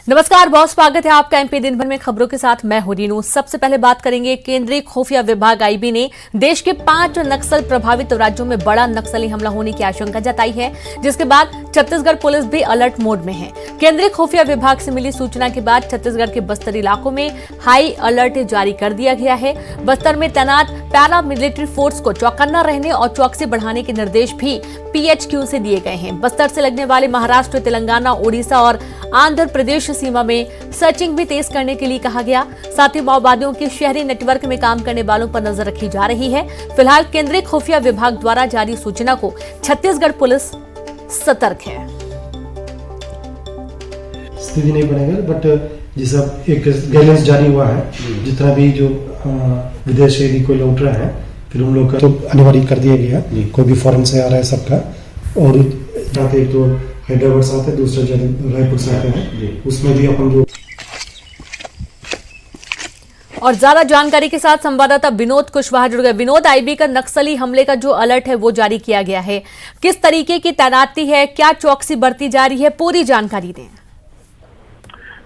नमस्कार, बहुत स्वागत है आपका एमपी दिन भर में खबरों के साथ। मैं हूं रीनू। सबसे पहले बात करेंगे, केंद्रीय खुफिया विभाग आईबी ने देश के 5 नक्सल प्रभावित राज्यों में बड़ा नक्सली हमला होने की आशंका जताई है, जिसके बाद छत्तीसगढ़ पुलिस भी अलर्ट मोड में है। केंद्रीय खुफिया विभाग से मिली सूचना के बाद छत्तीसगढ़ के बस्तर इलाकों में हाई अलर्ट जारी कर दिया गया है। बस्तर में तैनात पैरा मिलिट्री फोर्स को चौकन्ना रहने और चौकसी बढ़ाने के निर्देश भी पीएचक्यू से दिए गए हैं। बस्तर से लगने वाले महाराष्ट्र, तेलंगाना, ओडिशा और आंध्र प्रदेश सीमा में सर्चिंग भी तेज करने के लिए कहा गया। साथ ही माओवादियों के शहरी नेटवर्क में काम करने वालों पर नजर रखी जा रही है। फिलहाल केंद्रीय खुफिया विभाग द्वारा जारी सूचना को छत्तीसगढ़ पुलिस सतर्क है। स्थिति नहीं बनेगा, बट जैसा एक गाइडेंस जारी हुआ है, जितना भी जो विदेश से कोई लौट रहा है, फिर उन लोग का तो अनिवार्य कर दिया गया। कोई भी फॉरेन से आ रहा है सबका, और जहाँ पे एक तो हैदराबाद से आते हैं, दूसरा रायपुर से आते हैं, उसमें भी अपन जो। और ज्यादा जानकारी के साथ संवाददाता विनोद कुशवाहा जुड़ गए। विनोद, आईबी का नक्सली हमले का जो अलर्ट है वो जारी किया गया है, किस तरीके की तैनाती है, क्या चौकसी बरती जा रही है, पूरी जानकारी दें।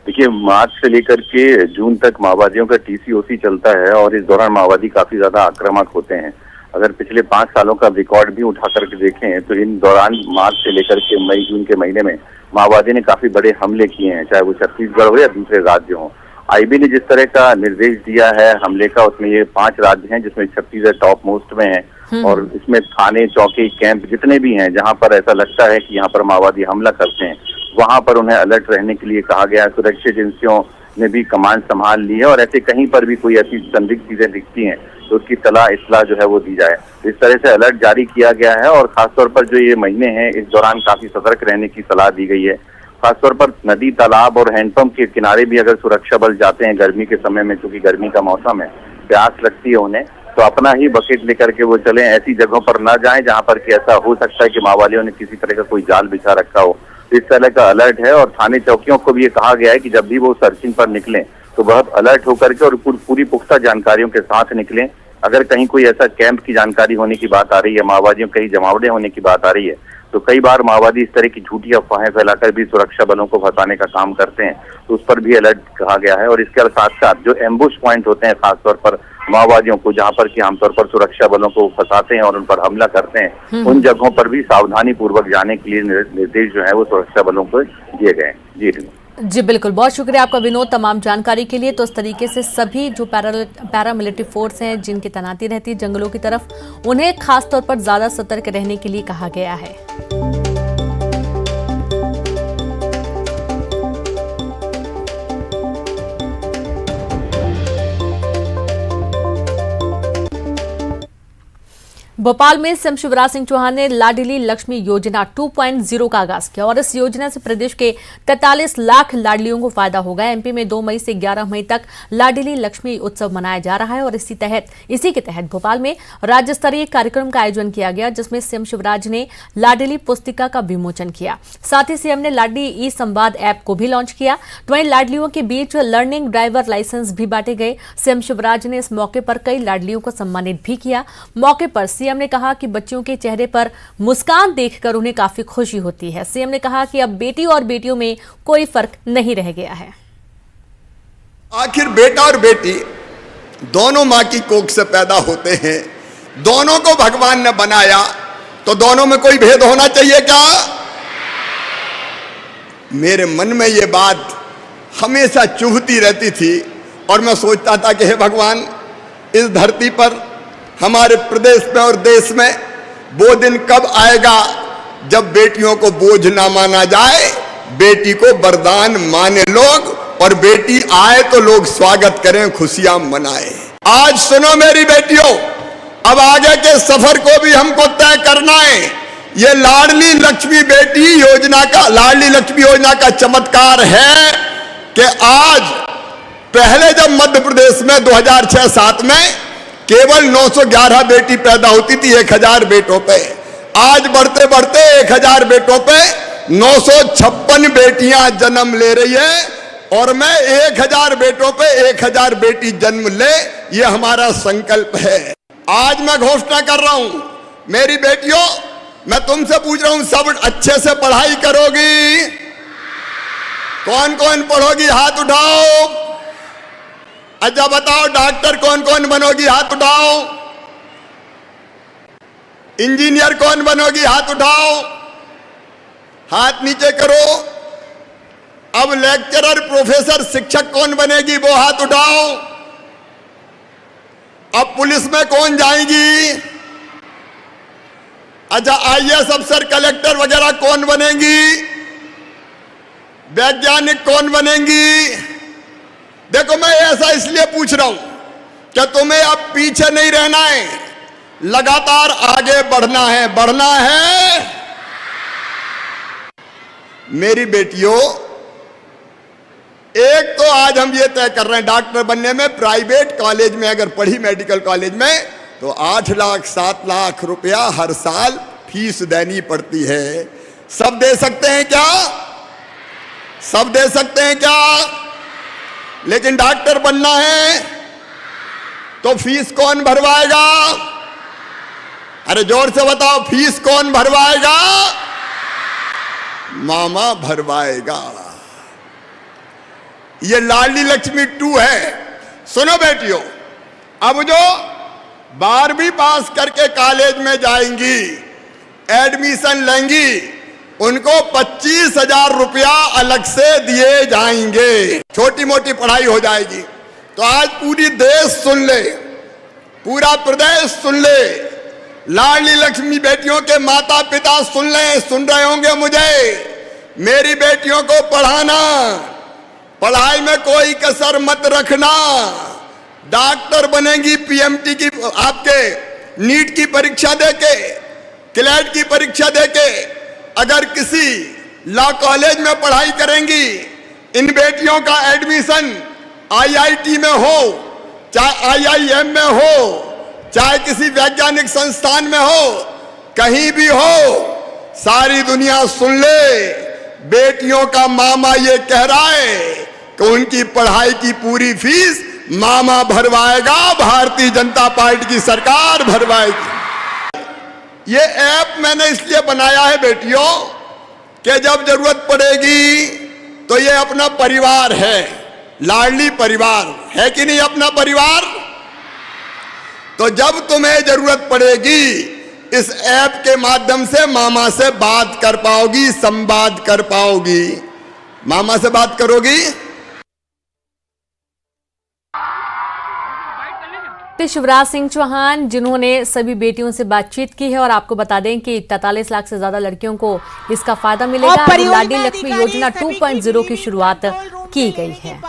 देखिए, मार्च से लेकर के जून तक माओवादियों का टीसीओसी चलता है और इस दौरान माओवादी काफी ज्यादा आक्रामक होते हैं। अगर पिछले 5 सालों का रिकॉर्ड भी उठा करके देखें तो इन दौरान मार्च से लेकर के मई जून के महीने में माओवादी ने काफी बड़े हमले किए हैं, चाहे वो छत्तीसगढ़ हो या दूसरे राज्य हो। आईबी ने जिस तरह का निर्देश दिया है हमले का, उसमें ये 5 राज्य हैं जिसमें छत्तीसगढ़ टॉप मोस्ट में है। और इसमें थाने, चौकी, कैंप जितने भी हैं जहां पर ऐसा लगता है कि यहाँ पर माओवादी हमला करते हैं, वहां पर उन्हें अलर्ट रहने के लिए कहा गया है। सुरक्षा एजेंसियों ने भी कमान संभाल ली है और ऐसे कहीं पर भी कोई ऐसी संदिग्ध चीजें दिखती हैं तो उसकी इत्तला जो है वो दी जाए। इस तरह से अलर्ट जारी किया गया है और खासतौर पर जो ये महीने हैं इस दौरान काफी सतर्क रहने की सलाह दी गई है। खासतौर पर नदी, तालाब और हैंडपंप के किनारे भी अगर सुरक्षा बल जाते हैं गर्मी के समय में, क्योंकि गर्मी का मौसम है, प्यास लगती है उन्हें, तो अपना ही बकेट लेकर के वो चलें। ऐसी जगहों पर न जाएं जहां पर कि ऐसा हो सकता है कि माओवादियों ने किसी तरह का कोई जाल बिछा रखा हो। इस तरह का अलर्ट है और थाने चौकियों को भी ये कहा गया है कि जब भी वो सर्चिंग पर निकलें तो बहुत अलर्ट होकर के और पूरी पुख्ता जानकारियों के साथ निकलें। अगर कहीं कोई ऐसा कैंप की जानकारी होने की बात आ रही है, माओवादियों कहीं जमावड़े होने की बात आ रही है, तो कई बार माओवादी इस तरह की झूठी अफवाहें फैलाकर भी सुरक्षा बलों को फंसाने का काम करते हैं, तो उस पर भी अलर्ट कहा गया है। और इसके साथ साथ जो एम्बुश पॉइंट होते हैं खासतौर पर माओवादियों को, जहां पर कि आमतौर पर सुरक्षा बलों को फंसाते हैं और उन पर हमला करते हैं, उन जगहों पर भी सावधानी पूर्वक जाने के लिए निर्देश जो है वो सुरक्षा बलों को दिए गए हैं। जी बिल्कुल, बहुत शुक्रिया आपका विनोद तमाम जानकारी के लिए। तो इस तरीके से सभी जो पैरा मिलिट्री फोर्स हैं जिनकी तैनाती रहती है जंगलों की तरफ, उन्हें खासतौर पर ज्यादा सतर्क रहने के लिए कहा गया है। भोपाल में सीएम शिवराज सिंह चौहान ने लाडली लक्ष्मी योजना 2.0 का आगाज किया और इस योजना से प्रदेश के 43 लाख लाडलियों को फायदा होगा। एमपी में 2 मई से 11 मई तक लाडली लक्ष्मी उत्सव मनाया जा रहा है और इसी के तहत भोपाल में राज्य स्तरीय कार्यक्रम का आयोजन किया गया, जिसमें सीएम शिवराज ने लाडली पुस्तिका का विमोचन किया। साथ ही सीएम ने लाडली ई संवाद ऐप को भी लॉन्च किया। तो वहीं लाडलियों के बीच लर्निंग ड्राइवर लाइसेंस भी बांटे गए। सीएम शिवराज ने इस मौके पर कई लाडलियों को सम्मानित भी किया। मौके पर सीएम ने कहा कि बच्चों के चेहरे पर मुस्कान देखकर उन्हें काफी खुशी होती है। सीएम ने कहा कि अब बेटी और बेटियों में कोई फर्क नहीं रह गया है। आखिर बेटा और बेटी दोनों मां की कोख से पैदा होते हैं, दोनों को भगवान ने बनाया, तो दोनों में कोई भेद होना चाहिए क्या? मेरे मन में ये बात हमेशा चुभती रहती थी और मैं सोचता था कि हे भगवान, इस धरती पर, हमारे प्रदेश में और देश में वो दिन कब आएगा जब बेटियों को बोझ ना माना जाए, बेटी को वरदान माने लोग, और बेटी आए तो लोग स्वागत करें, खुशियां मनाएं। आज सुनो मेरी बेटियों, अब आगे के सफर को भी हमको तय करना है। ये लाडली लक्ष्मी बेटी योजना का, लाडली लक्ष्मी योजना का चमत्कार है कि आज, पहले जब मध्य प्रदेश में 2006-07 में केवल 911 बेटी पैदा होती थी 1000 बेटों पे, आज बढ़ते बढ़ते 1000 बेटों पे 956 बेटियां जन्म ले रही है। और मैं 1000 बेटों पे 1000 बेटी जन्म ले, ये हमारा संकल्प है। आज मैं घोषणा कर रहा हूं, मेरी बेटियों, मैं तुमसे पूछ रहा हूं, सब अच्छे से पढ़ाई करोगी? कौन कौन पढ़ोगी हाथ उठाओ। अच्छा बताओ डॉक्टर कौन कौन बनोगी हाथ उठाओ। इंजीनियर कौन बनोगी हाथ उठाओ। हाथ नीचे करो। अब लेक्चरर प्रोफेसर शिक्षक कौन बनेगी वो हाथ उठाओ। अब पुलिस में कौन जाएगी। अच्छा आईएएस अफसर कलेक्टर वगैरह कौन बनेंगी। वैज्ञानिक कौन बनेंगी। देखो मैं ऐसा इसलिए पूछ रहा हूं कि तुम्हें अब पीछे नहीं रहना है, लगातार आगे बढ़ना है। बढ़ना है मेरी बेटियों। एक तो आज हम ये तय कर रहे हैं डॉक्टर बनने में प्राइवेट कॉलेज में अगर पढ़ी, मेडिकल कॉलेज में, तो 8 लाख 7 लाख रुपया हर साल फीस देनी पड़ती है। सब दे सकते हैं क्या। सब दे सकते हैं क्या। लेकिन डॉक्टर बनना है तो फीस कौन भरवाएगा। अरे जोर से बताओ फीस कौन भरवाएगा। मामा भरवाएगा। ये लाडली लक्ष्मी 2 है। सुनो बेटियों, अब जो 12वीं पास करके कॉलेज में जाएंगी, एडमिशन लेंगी, उनको 25,000 रुपया अलग से दिए जाएंगे। छोटी मोटी पढ़ाई हो जाएगी। तो आज पूरी देश सुन ले, पूरा प्रदेश सुन ले, लाडली लक्ष्मी बेटियों के माता पिता सुन ले, सुन रहे होंगे मुझे। मेरी बेटियों को पढ़ाना, पढ़ाई में कोई कसर मत रखना। डॉक्टर बनेंगी पीएमटी की, आपके नीट की परीक्षा देके, क्लैट की परीक्षा देके, अगर किसी लॉ कॉलेज में पढ़ाई करेंगी, इन बेटियों का एडमिशन आईआईटी में हो, चाहे आईआईएम में हो, चाहे किसी वैज्ञानिक संस्थान में हो, कहीं भी हो, सारी दुनिया सुन ले। बेटियों का मामा ये कह रहा है कि उनकी पढ़ाई की पूरी फीस मामा भरवाएगा, भारतीय जनता पार्टी की सरकार भरवाएगी। ये ऐप मैंने इसलिए बनाया है बेटियों कि जब जरूरत पड़ेगी तो ये अपना परिवार है, लाडली परिवार है कि नहीं अपना परिवार। तो जब तुम्हें जरूरत पड़ेगी इस ऐप के माध्यम से मामा से बात कर पाओगी, संवाद कर पाओगी। मामा से बात करोगी। शिवराज सिंह चौहान जिन्होंने सभी बेटियों से बातचीत की है और आपको बता दें कि 43 लाख से ज्यादा लड़कियों को इसका फायदा मिलेगा। लाडली लक्ष्मी योजना 2.0 की शुरुआत की गई है।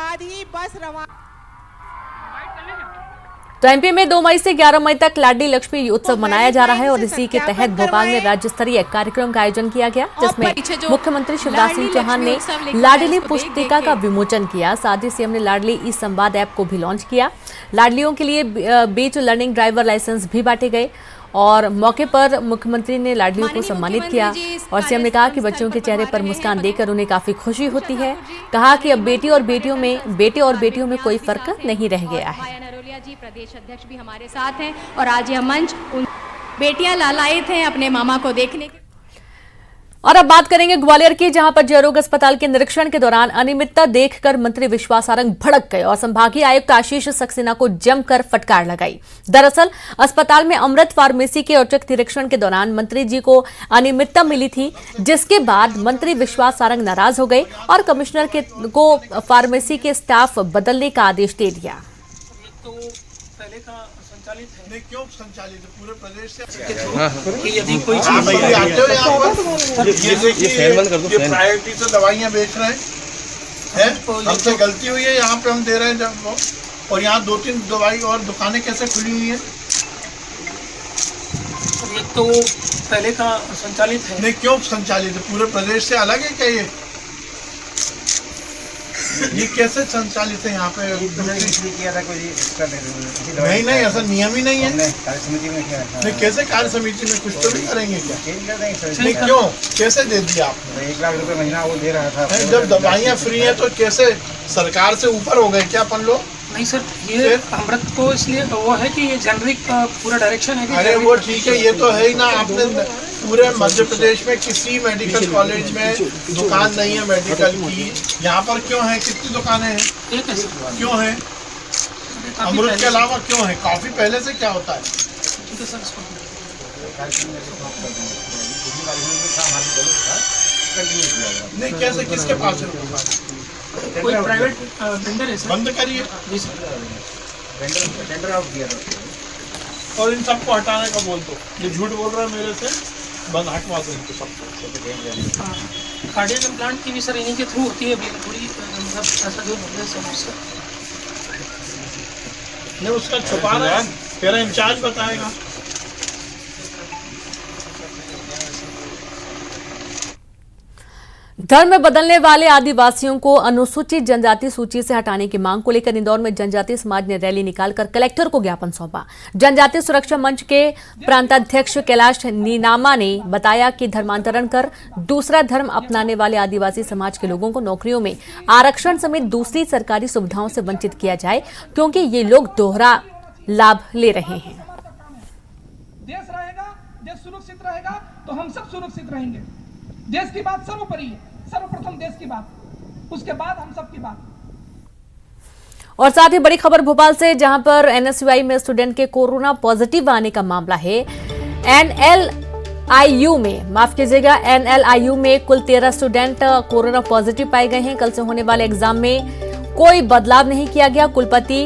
तो एमपी में 2 मई से 11 मई तक लाडली लक्ष्मी उत्सव मनाया जा रहा है और इसी के तहत भोपाल में राज्य स्तरीय कार्यक्रम का आयोजन किया गया, जिसमें मुख्यमंत्री शिवराज सिंह चौहान ने लाडली पुस्तिका का विमोचन किया। साथ ही सीएम ने लाडली ई संवाद ऐप को भी लॉन्च किया। लाडलियों के लिए बीच लर्निंग ड्राइवर लाइसेंस भी बांटे गए और मौके पर मुख्यमंत्री ने लाडलियों को सम्मानित किया और सीएम ने कहा कि बच्चों के चेहरे पर मुस्कान देखकर उन्हें काफी खुशी होती है। कहा कि अब बेटे और बेटियों में कोई फर्क नहीं रह गया है। जी प्रदेश अध्यक्ष भी हमारे साथ हैं और आज यह मंच उन बेटियां लालायित हैं अपने मामा को देखने के। और अब बात करेंगे ग्वालियर की, जहां पर जयरोग अस्पताल के निरीक्षण के दौरान अनियमितता देखकर मंत्री विश्वास सारंग भड़क गए और संभागीय आयुक्त आशीष सक्सेना को जमकर फटकार लगाई। दरअसल अस्पताल में अमृत फार्मेसी के औचक निरीक्षण के दौरान मंत्री जी को अनियमितता मिली थी, जिसके बाद मंत्री विश्वास सारंग नाराज हो गए और कमिश्नर को फार्मेसी के स्टाफ बदलने का आदेश दे दिया। नहीं क्यों संचालित है पूरे प्रदेश से। यदि कोई चीज आते हो यहाँ पर ये प्रायोरिटी से दवाइयाँ बेच रहे हैं, हमसे गलती हुई है, यहाँ पे हम दे रहे हैं जब, और यहाँ 2-3 दवाई और दुकानें कैसे खुली हुई हैं। एक तो पहले का संचालित है। नहीं क्यों संचालित है पूरे प्रदेश से अलग है क्या ये कैसे संचालित है यहाँ पे। किया था कोई नहीं ऐसा नियम ही नहीं है। नहीं कैसे कार्य समिति में कुछ तो भी करेंगे क्या। नहीं क्यों कैसे दे दिया आपने। 1 लाख रुपए महीना वो दे रहा था। जब दवाइयाँ फ्री है तो कैसे सरकार से ऊपर हो गए क्या अपन लोग। नहीं सर, ये अमृत को इसलिए वो है कि ये जेनरिक पूरा डायरेक्शन है कि अरे वो ठीक है, ये तो है ही ना। आपने पूरे मध्य प्रदेश में किसी मेडिकल कॉलेज में दुकान नहीं है मेडिकल की। यहाँ पर क्यों है? कितनी दुकानें हैं? एक है सर। क्यों है? अमृत के अलावा क्यों है? काफी पहले से क्या होता है? ठीक है सर, इसको नहीं, कैसे, किसके पास है दुकान? कोई प्राइवेट वेंडर है सर। बंद करिए जी सर। टेंडर आउट किया था। और इन सबको हटाने का बोल दो। ये झूठ बोल रहा है मेरे से, बंद हटवा दो इनको सबको। हाँ, कार्डियक इम्प्लांट की भी सर इन्हीं के थ्रू होती है। अभी थोड़ी मतलब ऐसा जो बोल रहे सर नहीं, उसका छुपा रहा है, तेरा इंचार्ज बताएगा। धर्म बदलने वाले आदिवासियों को अनुसूचित जनजाति सूची से हटाने की मांग को लेकर इंदौर में जनजातीय समाज ने रैली निकालकर कलेक्टर को ज्ञापन सौंपा। जनजातीय सुरक्षा मंच के प्रांताध्यक्ष कैलाश नीनामा ने बताया कि धर्मांतरण कर दूसरा धर्म अपनाने वाले आदिवासी समाज के लोगों को नौकरियों में आरक्षण समेत दूसरी सरकारी सुविधाओं से वंचित किया जाए, क्योंकि ये लोग दोहरा लाभ ले रहे हैं। देश रहेगा, देश सुरक्षित रहेगा तो हम सब सुरक्षित रहेंगे। देश की बात सर्वोपरि है, सर्वप्रथम देश की बात, उसके बाद हम सब की बात। और साथ ही बड़ी खबर भोपाल से, जहां पर एनएसयूआई में स्टूडेंट के कोरोना पॉजिटिव आने का मामला है। एनएलआईयू में, माफ कीजिएगा, एनएलआईयू में कुल 13 स्टूडेंट कोरोना पॉजिटिव पाए गए हैं। कल से होने वाले एग्जाम में कोई बदलाव नहीं किया गया। कुलपति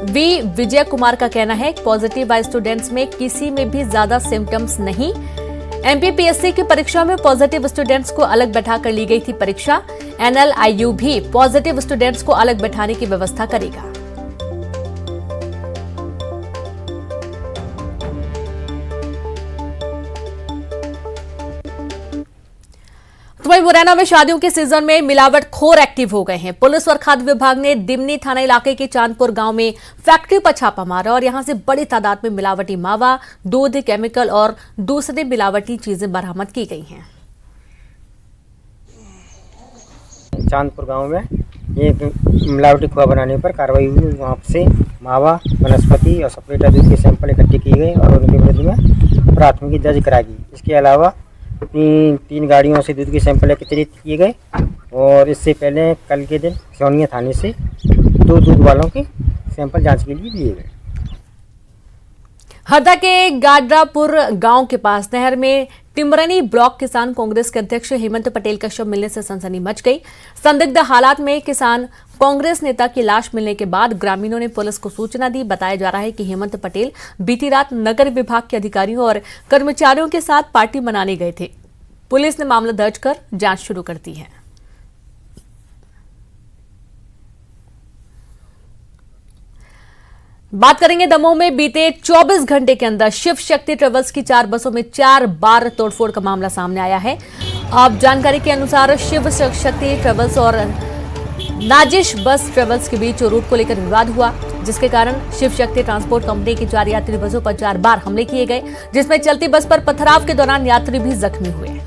वी विजय कुमार का कहना है कि पॉजिटिव आए स्टूडेंट्स में किसी में भी ज्यादा सिम्टम्स नहीं। एमपीपीएससी की परीक्षा में पॉजिटिव स्टूडेंट्स को अलग बैठाकर ली गई थी परीक्षा। एनएलआईयू भी पॉजिटिव स्टूडेंट्स को अलग बैठाने की व्यवस्था करेगा। वहीं मुरैना में शादियों के सीजन में मिलावटखोर एक्टिव हो गए हैं। पुलिस और खाद्य विभाग ने दिमनी थाना इलाके के चांदपुर गांव में फैक्ट्री पर छापा मारा और यहां से बड़ी तादाद में मिलावटी मावा, दूध, केमिकल और दूसरी मिलावटी चीजें बरामद की गई हैं। चांदपुर गांव में ये मिलावटी खोआ बनाने पर कार्रवाई हुई। वहाँ से मावा, वनस्पति और सपरेटा दूध के सैंपल इकट्ठे किए गए और उनके विरुद्ध में प्राथमिकी दर्ज कराई गई। इसके अलावा तीन गाड़ियों से दूध के सैंपल एकत्रित किए गए और इससे पहले कल के दिन सोनिया थाने से 2 दूध वालों के सैंपल जांच के लिए दिए गए। हरदा के गाडरापुर गांव के पास नहर में टिमरनी ब्लॉक किसान कांग्रेस के अध्यक्ष हेमंत पटेल का शव मिलने से सनसनी मच गई। संदिग्ध हालात में किसान कांग्रेस नेता की लाश मिलने के बाद ग्रामीणों ने पुलिस को सूचना दी। बताया जा रहा है कि हेमंत पटेल बीती रात नगर विभाग के अधिकारियों और कर्मचारियों के साथ पार्टी मनाने गए थे। पुलिस ने मामला दर्ज कर जांच शुरू कर दी है। बात करेंगे दमोह में बीते 24 घंटे के अंदर शिव शक्ति ट्रेवल्स की 4 बसों में 4 बार तोड़फोड़ का मामला सामने आया है। अब जानकारी के अनुसार शिव शक्ति ट्रेवल्स और नाजिश बस ट्रेवल्स के बीच रूट को लेकर विवाद हुआ, जिसके कारण शिव शक्ति ट्रांसपोर्ट कंपनी की 4 यात्री बसों पर 4 बार हमले किए गए, जिसमें चलती बस पर पथराव के दौरान यात्री भी जख्मी हुए।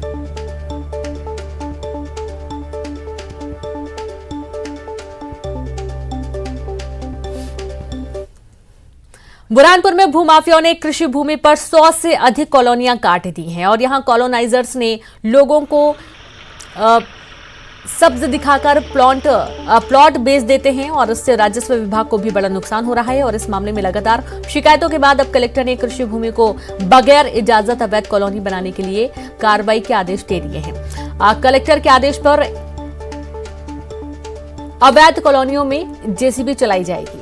बुरहानपुर में भूमाफियाओं ने कृषि भूमि पर 100 से अधिक कॉलोनियां काट दी हैं और यहां कॉलोनाइजर्स ने लोगों को सब्ज दिखाकर प्लॉट बेच देते हैं और इससे राजस्व विभाग को भी बड़ा नुकसान हो रहा है। और इस मामले में लगातार शिकायतों के बाद अब कलेक्टर ने कृषि भूमि को बगैर इजाजत अवैध कॉलोनी बनाने के लिए कार्रवाई के आदेश दे दिए हैं। कलेक्टर के आदेश पर अवैध कॉलोनियों में जेसीबी चलाई जाएगी।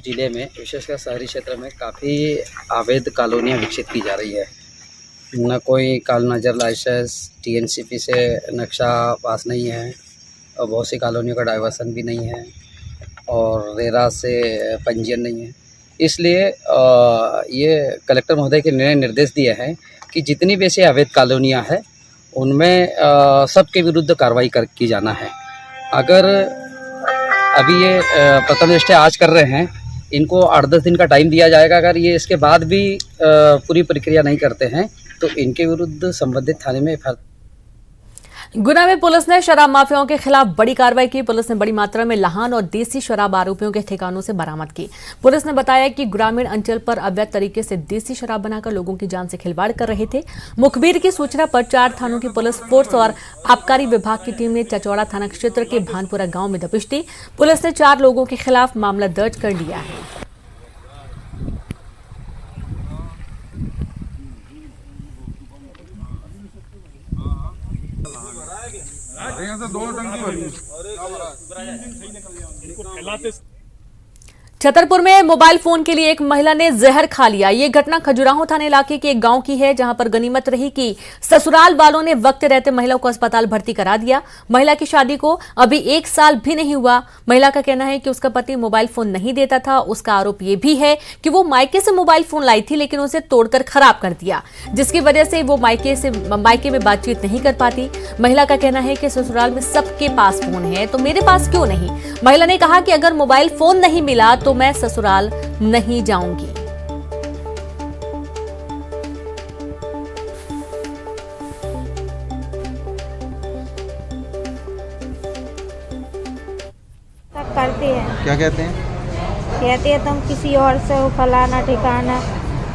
जिले में विशेषकर शहरी क्षेत्र में काफ़ी अवैध कॉलोनियाँ विकसित की जा रही है। न कोई कॉलोनाइजर लाइसेंस, टीएनसीपी से नक्शा पास नहीं है और बहुत सी कॉलोनियों का डाइवर्सन भी नहीं है और रेरा से पंजीयन नहीं है। इसलिए ये कलेक्टर महोदय के निर्देश दिए हैं कि जितनी भी ऐसी अवैध कॉलोनियाँ हैं उनमें सबके विरुद्ध कार्रवाई की जाना है। अगर अभी ये प्रथम दृष्टया आज कर रहे हैं, इनको 8-10 दिन का टाइम दिया जाएगा। अगर ये इसके बाद भी पूरी प्रक्रिया नहीं करते हैं तो इनके विरुद्ध संबंधित थाने में गुना में पुलिस ने शराब माफियाओं के खिलाफ बड़ी कार्रवाई की। पुलिस ने बड़ी मात्रा में लाहन और देसी शराब आरोपियों के ठिकानों से बरामद की। पुलिस ने बताया कि ग्रामीण अंचल पर अवैध तरीके से देसी शराब बनाकर लोगों की जान से खिलवाड़ कर रहे थे। मुखबिर की सूचना पर 4 थानों की पुलिस फोर्स और आबकारी विभाग की टीम ने चचौड़ा थाना क्षेत्र के भानपुरा गांव में दबिश दी। पुलिस ने 4 लोगों के खिलाफ मामला दर्ज कर लिया है। छतरपुर में मोबाइल फोन के लिए एक महिला ने जहर खा लिया। ये घटना खजुराहो थाना इलाके के एक गांव की है, जहां पर गनीमत रही कि ससुराल वालों ने वक्त रहते महिला को अस्पताल भर्ती करा दिया। महिला की शादी को अभी 1 साल भी नहीं हुआ। महिला का कहना है कि उसका पति मोबाइल फोन नहीं देता था। उसका आरोप ये भी है कि वो मायके से मोबाइल फोन लाई थी, लेकिन उसे तोड़कर खराब कर दिया, जिसकी वजह से वो मायके में बातचीत नहीं कर पाती। महिला का कहना है कि ससुराल में सबके पास फोन है, तो मेरे पास क्यों नहीं। महिला ने कहा कि अगर मोबाइल फोन नहीं मिला तो मैं ससुराल नहीं जाऊंगी। करते हैं। क्या कहते हैं? कहते हैं तुम किसी और से हो, फलाना ठिकाना,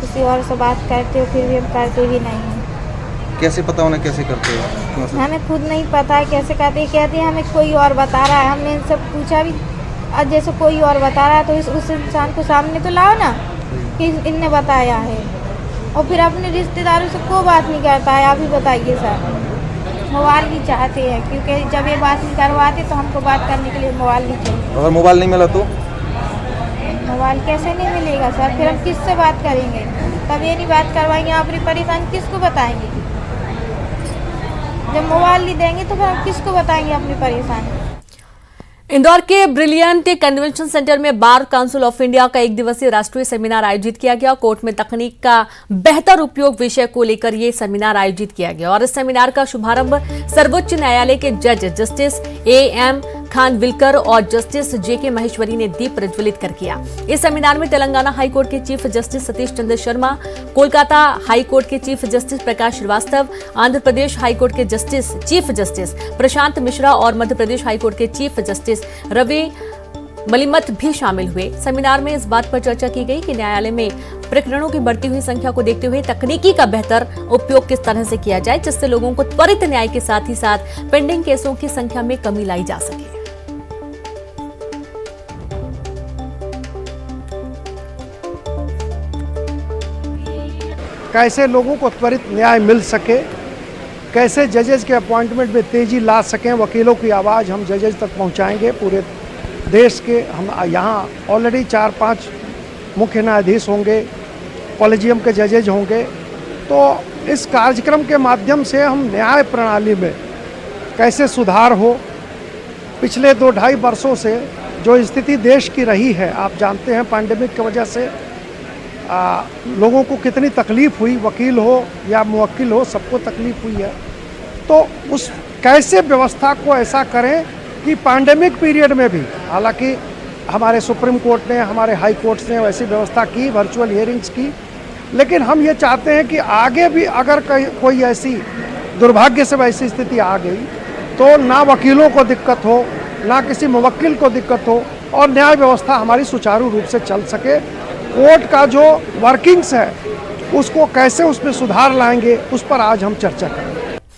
किसी और से बात करते हो, फिर भी हम करते भी नहीं हैं। कैसे पता होना कैसे करते हो? हमें खुद नहीं पता है कैसे करते। कहते हैं हमें कोई और बता रहा है। हमने इनसे पूछा भी, जैसे कोई और बता रहा है तो उस इंसान को सामने तो लाओ ना कि इनने बताया है। और फिर अपने रिश्तेदारों से कोई बात नहीं करता है। आप ही बताइए सर, मोबाइल भी चाहते हैं, क्योंकि जब ये बात नहीं करवाते तो हमको बात करने के लिए मोबाइल नहीं चाहिए। अगर मोबाइल नहीं मिला तो? मोबाइल कैसे नहीं मिलेगा सर? फिर हम किससे बात करेंगे? तब ये नहीं बात करवाएंगे, अपनी परेशानी किसको बताएंगे? जब मोबाइल नहीं देंगे तो फिर हम किसको बताएंगे अपनी परेशानी? इंदौर के ब्रिलियंट कन्वेंशन सेंटर में बार काउंसिल ऑफ इंडिया का 1 दिवसीय राष्ट्रीय सेमिनार आयोजित किया गया। कोर्ट में तकनीक का बेहतर उपयोग विषय को लेकर यह सेमिनार आयोजित किया गया और इस सेमिनार का शुभारंभ सर्वोच्च न्यायालय के जज जस्टिस AM खानविलकर और जस्टिस JK महेश्वरी ने दीप प्रज्वलित कर किया। इस सेमिनार में तेलंगाना हाईकोर्ट के chief justice Satish Chandra Sharma, Kolkata high court के चीफ जस्टिस प्रकाश श्रीवास्तव, आंध्र प्रदेश हाईकोर्ट के चीफ जस्टिस प्रशांत मिश्रा और मध्य प्रदेश हाईकोर्ट के चीफ जस्टिस रवि मलिमत भी शामिल हुए। सेमिनार में इस बात पर चर्चा की गई कि न्यायालय में प्रकरणों की बढ़ती हुई संख्या को देखते हुए तकनीकी का बेहतर उपयोग किस तरह से किया जाए, जिससे लोगों को त्वरित न्याय के साथ ही साथ पेंडिंग केसों की संख्या में कमी लाई जा सके। कैसे लोगों को त्वरित न्याय मिल सके, कैसे जजेस के अपॉइंटमेंट में तेजी ला सकें। वकीलों की आवाज़ हम जजेस तक पहुंचाएंगे पूरे देश के। हम यहाँ ऑलरेडी 4-5 मुख्य न्यायाधीश होंगे, कॉलेजियम के जजेज होंगे। तो इस कार्यक्रम के माध्यम से हम न्याय प्रणाली में कैसे सुधार हो। पिछले 2-2.5 वर्षों से जो स्थिति देश की रही है, आप जानते हैं पैंडेमिक की वजह से लोगों को कितनी तकलीफ़ हुई, वकील हो या मुवक्किल हो, सबको तकलीफ़ हुई है। तो उस कैसे व्यवस्था को ऐसा करें कि पैंडेमिक पीरियड में भी, हालांकि हमारे सुप्रीम कोर्ट ने, हमारे हाई कोर्ट्स ने वैसी व्यवस्था की, वर्चुअल हियरिंग्स की, लेकिन हम ये चाहते हैं कि आगे भी अगर कोई ऐसी दुर्भाग्य से वैसी स्थिति आ गई तो ना वकीलों को दिक्कत हो, ना किसी मुवक्किल को दिक्कत हो और न्याय व्यवस्था हमारी सुचारू रूप से चल सके। कोर्ट का जो वर्किंग्स है उसको कैसे उसमें सुधार लाएंगे, उस पर आज हम चर्चा करें।